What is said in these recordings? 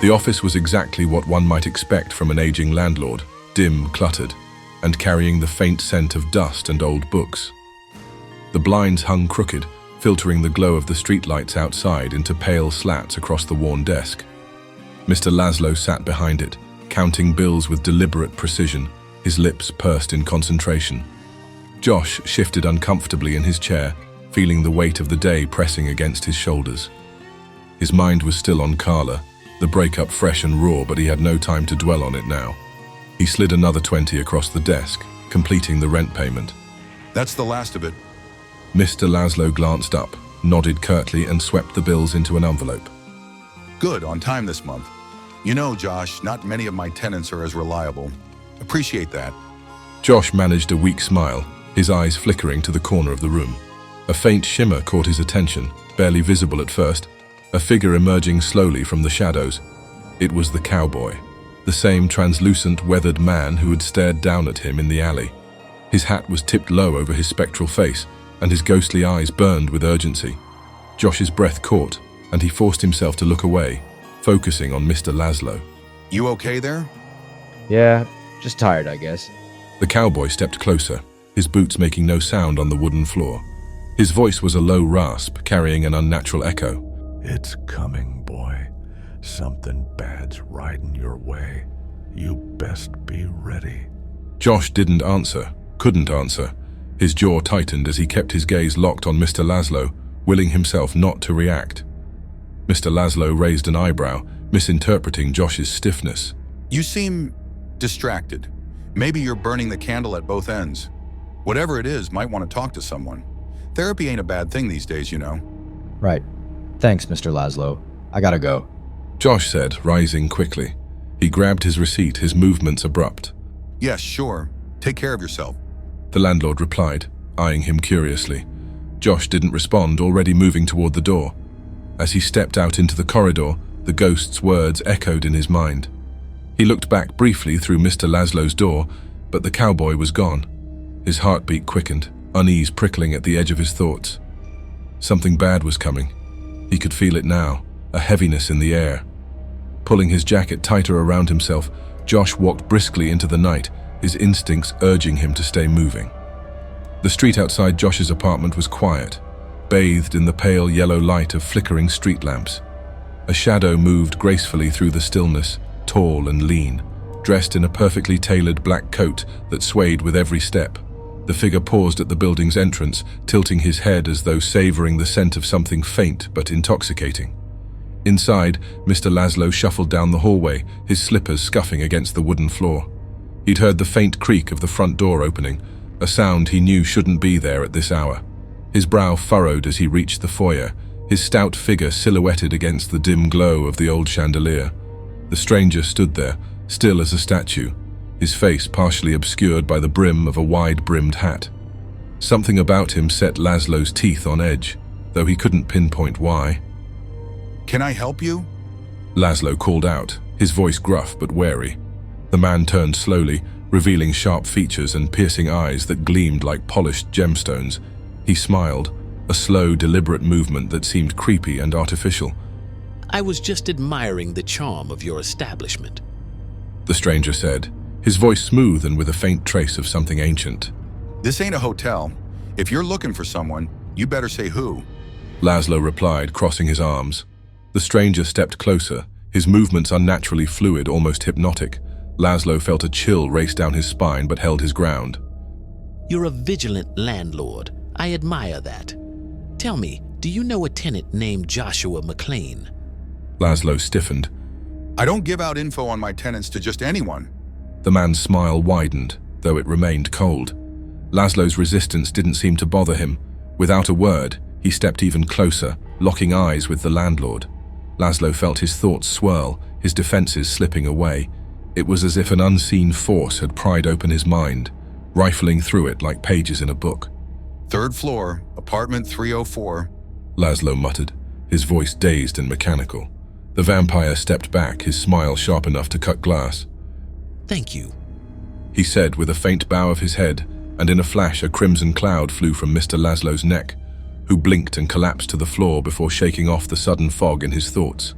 The office was exactly what one might expect from an aging landlord, dim, cluttered, and carrying the faint scent of dust and old books. The blinds hung crooked, filtering the glow of the streetlights outside into pale slats across the worn desk. Mr. Laszlo sat behind it, counting bills with deliberate precision, his lips pursed in concentration. Josh shifted uncomfortably in his chair, feeling the weight of the day pressing against his shoulders. His mind was still on Carla, the breakup fresh and raw, but he had no time to dwell on it now. He slid another 20 across the desk, completing the rent payment. That's the last of it. Mr. Laszlo glanced up, nodded curtly, and swept the bills into an envelope. Good, on time this month. You know, Josh, not many of my tenants are as reliable. Appreciate that. Josh managed a weak smile, his eyes flickering to the corner of the room. A faint shimmer caught his attention, barely visible at first, a figure emerging slowly from the shadows. It was the cowboy, the same translucent, weathered man who had stared down at him in the alley. His hat was tipped low over his spectral face, and his ghostly eyes burned with urgency. Josh's breath caught, and he forced himself to look away, focusing on Mr. Laszlo. You okay there? Yeah, just tired, I guess. The cowboy stepped closer, his boots making no sound on the wooden floor. His voice was a low rasp, carrying an unnatural echo. It's coming, boy. Something bad's riding your way. You best be ready. Josh didn't answer, couldn't answer. His jaw tightened as he kept his gaze locked on Mr. Laszlo, willing himself not to react. Mr. Laszlo raised an eyebrow, misinterpreting Josh's stiffness. You seem distracted. Maybe you're burning the candle at both ends. Whatever it is, might want to talk to someone. Therapy ain't a bad thing these days, you know. Right. Thanks, Mr. Laszlo. I gotta go. Josh said, rising quickly. He grabbed his receipt, his movements abrupt. Yes, sure. Take care of yourself. The landlord replied, eyeing him curiously. Josh didn't respond, already moving toward the door. As he stepped out into the corridor, the ghost's words echoed in his mind. He looked back briefly through Mr. Laszlo's door, but the cowboy was gone. His heartbeat quickened, unease prickling at the edge of his thoughts. Something bad was coming. He could feel it now, a heaviness in the air. Pulling his jacket tighter around himself, Josh walked briskly into the night, his instincts urging him to stay moving. The street outside Josh's apartment was quiet, bathed in the pale yellow light of flickering street lamps. A shadow moved gracefully through the stillness, tall and lean, dressed in a perfectly tailored black coat that swayed with every step. The figure paused at the building's entrance, tilting his head as though savoring the scent of something faint but intoxicating. Inside, Mr. Laszlo shuffled down the hallway, his slippers scuffing against the wooden floor. He'd heard the faint creak of the front door opening, a sound he knew shouldn't be there at this hour. His brow furrowed as he reached the foyer, his stout figure silhouetted against the dim glow of the old chandelier. The stranger stood there, still as a statue, his face partially obscured by the brim of a wide-brimmed hat. Something about him set Laszlo's teeth on edge, though he couldn't pinpoint why. Can I help you? Laszlo called out, his voice gruff but wary. The man turned slowly, revealing sharp features and piercing eyes that gleamed like polished gemstones. He smiled, a slow, deliberate movement that seemed creepy and artificial. I was just admiring the charm of your establishment, the stranger said, his voice smooth and with a faint trace of something ancient. This ain't a hotel. If you're looking for someone, you better say who. Laszlo replied, crossing his arms. The stranger stepped closer, his movements unnaturally fluid, almost hypnotic. Laszlo felt a chill race down his spine but held his ground. You're a vigilant landlord. I admire that. Tell me, do you know a tenant named Joshua McLean? Laszlo stiffened. I don't give out info on my tenants to just anyone. The man's smile widened, though it remained cold. Laszlo's resistance didn't seem to bother him. Without a word, he stepped even closer, locking eyes with the landlord. Laszlo felt his thoughts swirl, his defenses slipping away. It was as if an unseen force had pried open his mind, rifling through it like pages in a book. 3rd floor, apartment 304. Laszlo muttered, his voice dazed and mechanical. The vampire stepped back, his smile sharp enough to cut glass. Thank you, he said with a faint bow of his head, and in a flash a crimson cloud flew from Mr. Laszlo's neck, who blinked and collapsed to the floor before shaking off the sudden fog in his thoughts.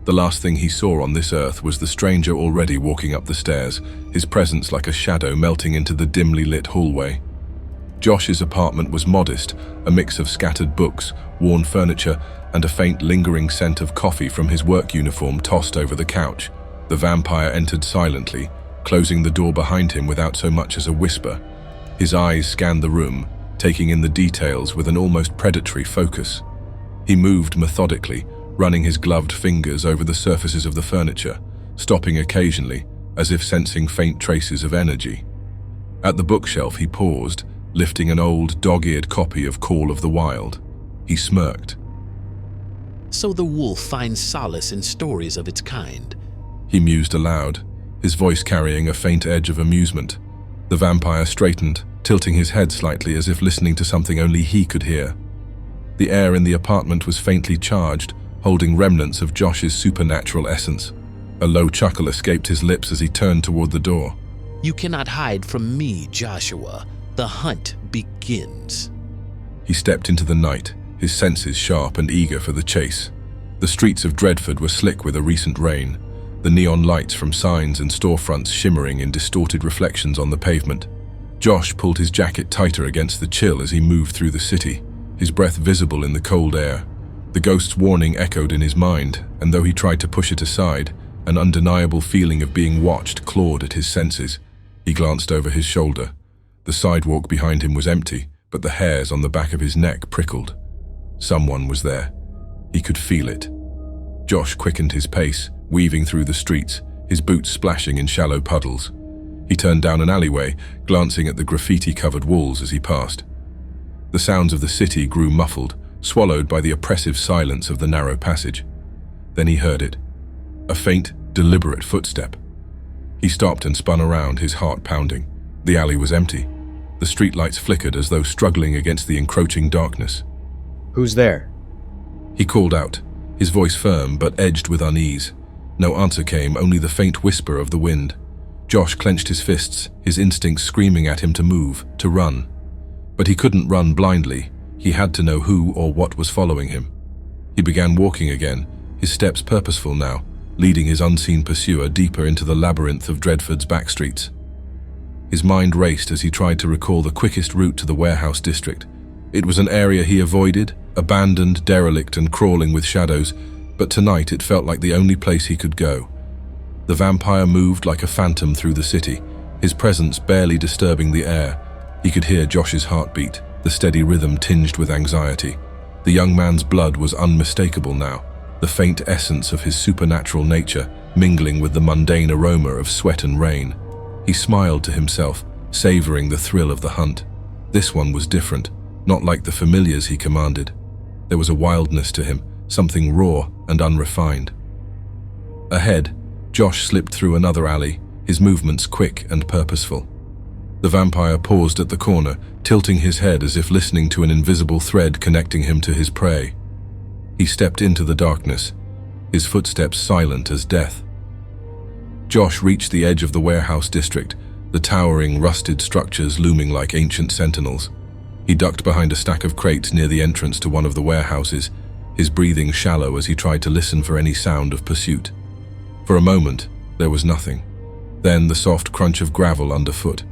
The last thing he saw on this earth was the stranger already walking up the stairs, his presence like a shadow melting into the dimly lit hallway. Josh's apartment was modest, a mix of scattered books, worn furniture, and a faint lingering scent of coffee from his work uniform tossed over the couch. The vampire entered silently, closing the door behind him without so much as a whisper. His eyes scanned the room, taking in the details with an almost predatory focus. He moved methodically, running his gloved fingers over the surfaces of the furniture, stopping occasionally, as if sensing faint traces of energy. At the bookshelf he paused, lifting an old, dog-eared copy of Call of the Wild. He smirked. So the wolf finds solace in stories of its kind. He mused aloud, his voice carrying a faint edge of amusement. The vampire straightened, tilting his head slightly as if listening to something only he could hear. The air in the apartment was faintly charged, holding remnants of Josh's supernatural essence. A low chuckle escaped his lips as he turned toward the door. You cannot hide from me, Joshua. The hunt begins. He stepped into the night, his senses sharp and eager for the chase. The streets of Dreford were slick with a recent rain, the neon lights from signs and storefronts shimmering in distorted reflections on the pavement. Josh pulled his jacket tighter against the chill as he moved through the city, his breath visible in the cold air. The ghost's warning echoed in his mind, and though he tried to push it aside, an undeniable feeling of being watched clawed at his senses. He glanced over his shoulder. The sidewalk behind him was empty, but the hairs on the back of his neck prickled. Someone was there. He could feel it. Josh quickened his pace, weaving through the streets, his boots splashing in shallow puddles. He turned down an alleyway, glancing at the graffiti-covered walls as he passed. The sounds of the city grew muffled, swallowed by the oppressive silence of the narrow passage. Then he heard it. A faint, deliberate footstep. He stopped and spun around, his heart pounding. The alley was empty. The streetlights flickered as though struggling against the encroaching darkness. Who's there? He called out, his voice firm but edged with unease. No answer came, only the faint whisper of the wind. Josh clenched his fists, his instincts screaming at him to move, to run. But he couldn't run blindly. He had to know who or what was following him. He began walking again, his steps purposeful now, leading his unseen pursuer deeper into the labyrinth of Dreford's back streets. His mind raced as he tried to recall the quickest route to the warehouse district. It was an area he avoided, abandoned, derelict, and crawling with shadows, but tonight it felt like the only place he could go. The vampire moved like a phantom through the city, his presence barely disturbing the air. He could hear Josh's heartbeat, the steady rhythm tinged with anxiety. The young man's blood was unmistakable now, the faint essence of his supernatural nature mingling with the mundane aroma of sweat and rain. He smiled to himself, savoring the thrill of the hunt. This one was different, not like the familiars he commanded. There was a wildness to him, something raw and unrefined. Ahead, Josh slipped through another alley, his movements quick and purposeful. The vampire paused at the corner, tilting his head as if listening to an invisible thread connecting him to his prey. He stepped into the darkness, his footsteps silent as death. Josh reached the edge of the warehouse district, the towering, rusted structures looming like ancient sentinels. He ducked behind a stack of crates near the entrance to one of the warehouses, his breathing shallow as he tried to listen for any sound of pursuit. For a moment, there was nothing. Then the soft crunch of gravel underfoot.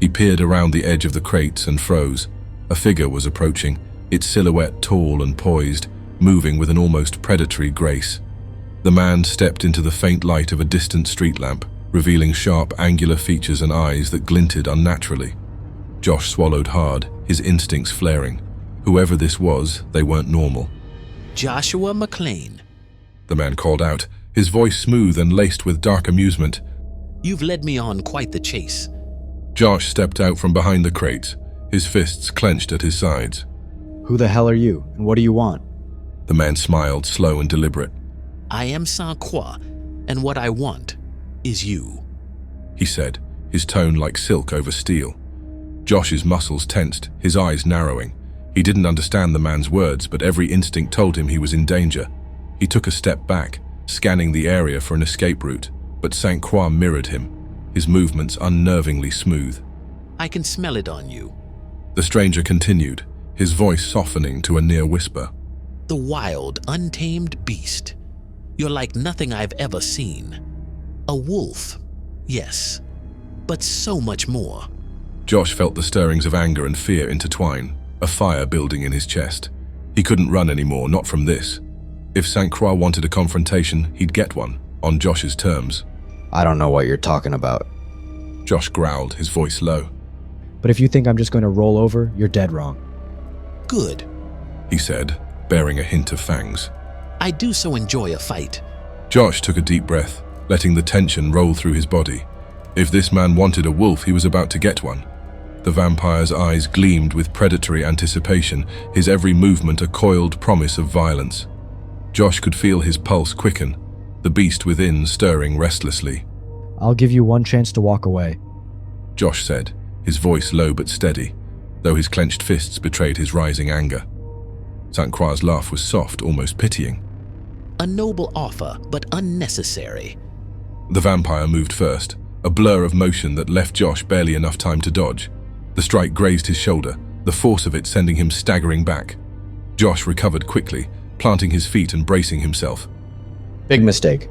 He peered around the edge of the crates and froze. A figure was approaching, its silhouette tall and poised, moving with an almost predatory grace. The man stepped into the faint light of a distant street lamp, revealing sharp, angular features and eyes that glinted unnaturally. Josh swallowed hard, his instincts flaring. Whoever this was, they weren't normal. Joshua McLean. The man called out, his voice smooth and laced with dark amusement. You've led me on quite the chase. Josh stepped out from behind the crates, his fists clenched at his sides. Who the hell are you, and what do you want? The man smiled, slow and deliberate. I am Sans-Croix, and what I want is you. He said, his tone like silk over steel. Josh's muscles tensed, his eyes narrowing. He didn't understand the man's words, but every instinct told him he was in danger. He took a step back, scanning the area for an escape route, but Sans-Croix mirrored him, his movements unnervingly smooth. I can smell it on you. The stranger continued, his voice softening to a near whisper. The wild, untamed beast. You're like nothing I've ever seen. A wolf, yes, but so much more. Josh felt the stirrings of anger and fear intertwine, a fire building in his chest. He couldn't run anymore, not from this. If St. Croix wanted a confrontation, he'd get one, on Josh's terms. I don't know what you're talking about. Josh growled, his voice low. But if you think I'm just going to roll over, you're dead wrong. Good. He said, bearing a hint of fangs. I do so enjoy a fight. Josh took a deep breath, letting the tension roll through his body. If this man wanted a wolf, he was about to get one. The vampire's eyes gleamed with predatory anticipation, his every movement a coiled promise of violence. Josh could feel his pulse quicken, the beast within stirring restlessly. I'll give you one chance to walk away. Josh said, his voice low but steady, though his clenched fists betrayed his rising anger. St. Croix's laugh was soft, almost pitying. A noble offer, but unnecessary. The vampire moved first, a blur of motion that left Josh barely enough time to dodge. The strike grazed his shoulder, the force of it sending him staggering back. Josh recovered quickly, planting his feet and bracing himself. Big mistake.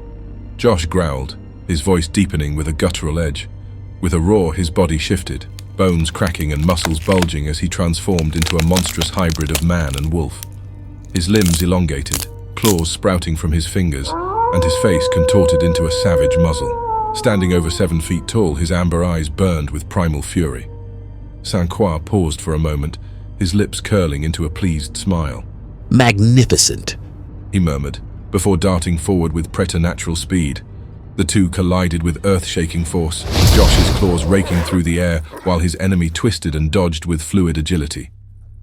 Josh growled, his voice deepening with a guttural edge. With a roar, his body shifted, bones cracking and muscles bulging as he transformed into a monstrous hybrid of man and wolf. His limbs elongated, claws sprouting from his fingers, and his face contorted into a savage muzzle. Standing over 7 feet tall, his amber eyes burned with primal fury. St. Croix paused for a moment, his lips curling into a pleased smile. Magnificent, he murmured, before darting forward with preternatural speed. The two collided with earth-shaking force, Josh's claws raking through the air while his enemy twisted and dodged with fluid agility.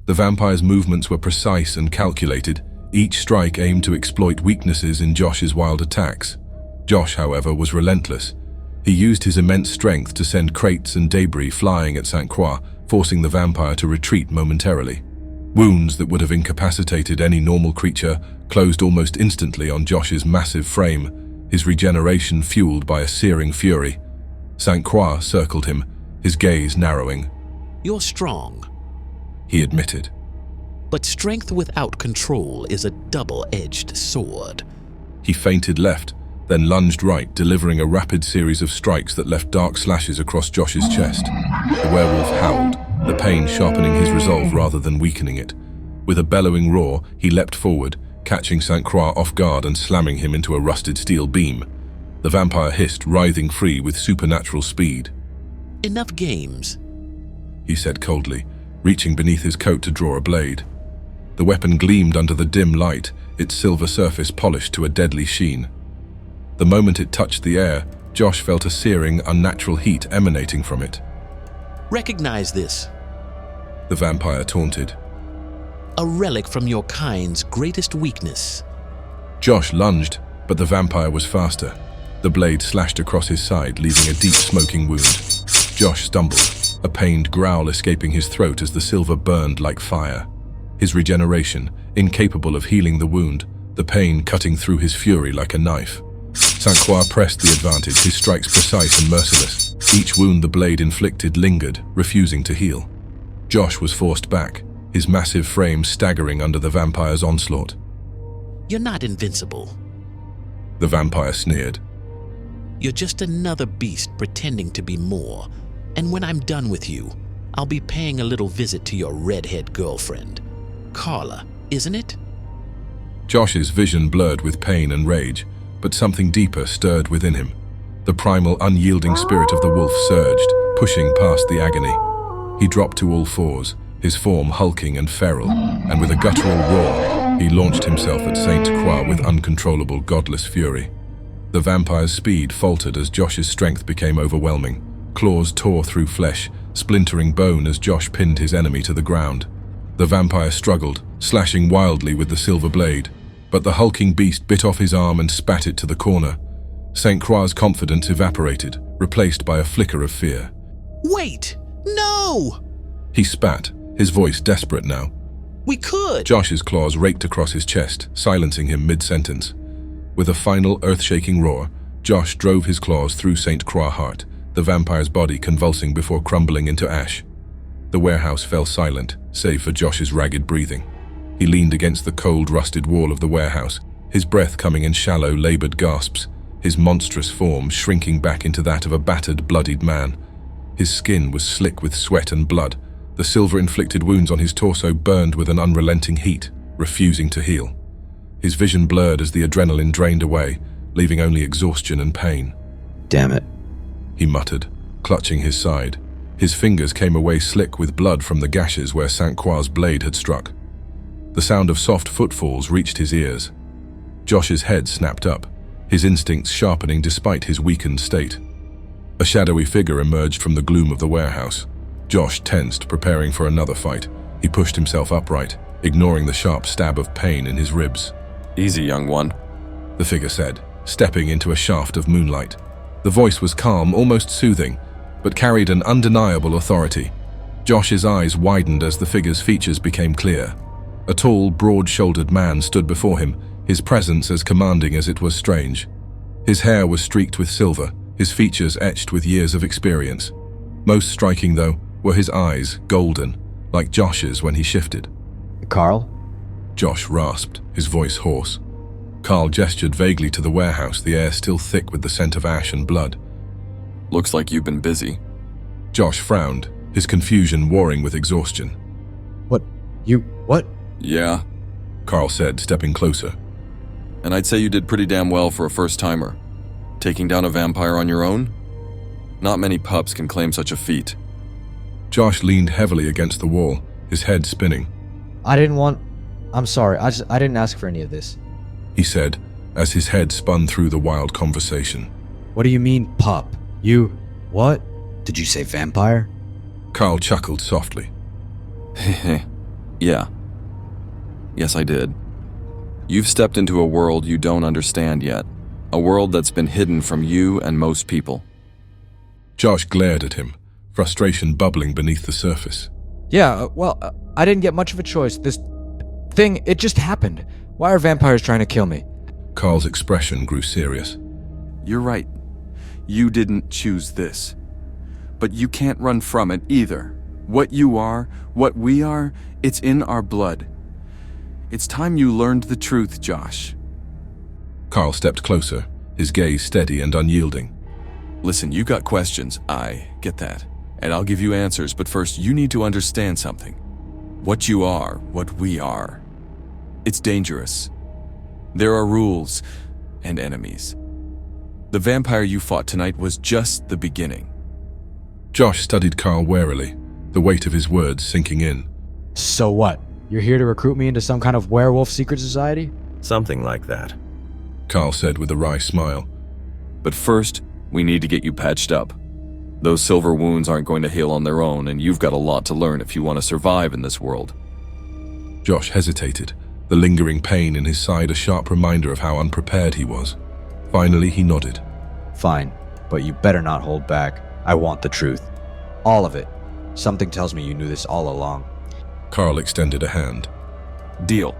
The vampire's movements were precise and calculated, each strike aimed to exploit weaknesses in Josh's wild attacks. Josh, however, was relentless. He used his immense strength to send crates and debris flying at St. Croix, forcing the vampire to retreat momentarily. Wounds that would have incapacitated any normal creature closed almost instantly on Josh's massive frame, his regeneration fueled by a searing fury. St. Croix circled him, his gaze narrowing. You're strong, he admitted. but strength without control is a double-edged sword. He feinted left, then lunged right, delivering a rapid series of strikes that left dark slashes across Josh's chest. The werewolf howled, the pain sharpening his resolve rather than weakening it. With a bellowing roar, he leapt forward, catching St. Croix off guard and slamming him into a rusted steel beam. The vampire hissed, writhing free with supernatural speed. Enough games, he said coldly, reaching beneath his coat to draw a blade. The weapon gleamed under the dim light, its silver surface polished to a deadly sheen. The moment it touched the air, Josh felt a searing, unnatural heat emanating from it. Recognize this. The vampire taunted. A relic from your kind's greatest weakness. Josh lunged, but the vampire was faster. The blade slashed across his side, leaving a deep smoking wound. Josh stumbled, a pained growl escaping his throat as the silver burned like fire. His regeneration, incapable of healing the wound, the pain cutting through his fury like a knife. St. Croix pressed the advantage, his strikes precise and merciless. Each wound the blade inflicted lingered, refusing to heal. Josh was forced back, his massive frame staggering under the vampire's onslaught. You're not invincible. The vampire sneered. You're just another beast pretending to be more. And when I'm done with you, I'll be paying a little visit to your redhead girlfriend. Carla, isn't it? Josh's vision blurred with pain and rage, but something deeper stirred within him. The primal, unyielding spirit of the wolf surged, pushing past the agony. He dropped to all fours, his form hulking and feral, and with a guttural roar, he launched himself at St. Croix with uncontrollable, godless fury. The vampire's speed faltered as Josh's strength became overwhelming. Claws tore through flesh, splintering bone as Josh pinned his enemy to the ground. The vampire struggled, slashing wildly with the silver blade, but the hulking beast bit off his arm and spat it to the corner. St. Croix's confidence evaporated, replaced by a flicker of fear. Wait! No! He spat, his voice desperate now. We could! Josh's claws raked across his chest, silencing him mid-sentence. With a final earth-shaking roar, Josh drove his claws through St. Croix's heart, the vampire's body convulsing before crumbling into ash. The warehouse fell silent, save for Josh's ragged breathing. He leaned against the cold, rusted wall of the warehouse, his breath coming in shallow, labored gasps, his monstrous form shrinking back into that of a battered, bloodied man. His skin was slick with sweat and blood. The silver-inflicted wounds on his torso burned with an unrelenting heat, refusing to heal. His vision blurred as the adrenaline drained away, leaving only exhaustion and pain. Damn it. He muttered, clutching his side. His fingers came away slick with blood from the gashes where St. Croix's blade had struck. The sound of soft footfalls reached his ears. Josh's head snapped up, his instincts sharpening despite his weakened state. A shadowy figure emerged from the gloom of the warehouse. Josh tensed, preparing for another fight. He pushed himself upright, ignoring the sharp stab of pain in his ribs. Easy, young one, the figure said, stepping into a shaft of moonlight. The voice was calm, almost soothing, but carried an undeniable authority. Josh's eyes widened as the figure's features became clear. A tall, broad-shouldered man stood before him, his presence as commanding as it was strange. His hair was streaked with silver, his features etched with years of experience. Most striking, though, were his eyes, golden, like Josh's when he shifted. Carl? Josh rasped, his voice hoarse. Carl gestured vaguely to the warehouse, the air still thick with the scent of ash and blood. looks like you've been busy. Josh frowned, his confusion warring with exhaustion. What? Yeah, Carl said, stepping closer. and I'd say you did pretty damn well for a first-timer. Taking down a vampire on your own? Not many pups can claim such a feat. Josh leaned heavily against the wall, his head spinning. I'm sorry, I didn't ask for any of this. He said, as his head spun through the wild conversation. What do you mean, pup? What? Did you say vampire? Carl chuckled softly. Yeah. Yes, I did. You've stepped into a world you don't understand yet. A world that's been hidden from you and most people. Josh glared at him, frustration bubbling beneath the surface. Yeah, I didn't get much of a choice. This thing, it just happened. Why are vampires trying to kill me? Carl's expression grew serious. You're right. You didn't choose this. But you can't run from it either. What you are, what we are, it's in our blood. It's time you learned the truth, Josh. Carl stepped closer, his gaze steady and unyielding. Listen, you got questions, I get that. And I'll give you answers, but first you need to understand something. What you are, what we are. It's dangerous. There are rules and enemies. The vampire you fought tonight was just the beginning. Josh studied Carl warily, the weight of his words sinking in. So what? You're here to recruit me into some kind of werewolf secret society? Something like that. Carl said with a wry smile. But first, we need to get you patched up. Those silver wounds aren't going to heal on their own, and you've got a lot to learn if you want to survive in this world. Josh hesitated, the lingering pain in his side a sharp reminder of how unprepared he was. Finally, he nodded. Fine, but you better not hold back. I want the truth. All of it. Something tells me you knew this all along. Carl extended a hand. Deal.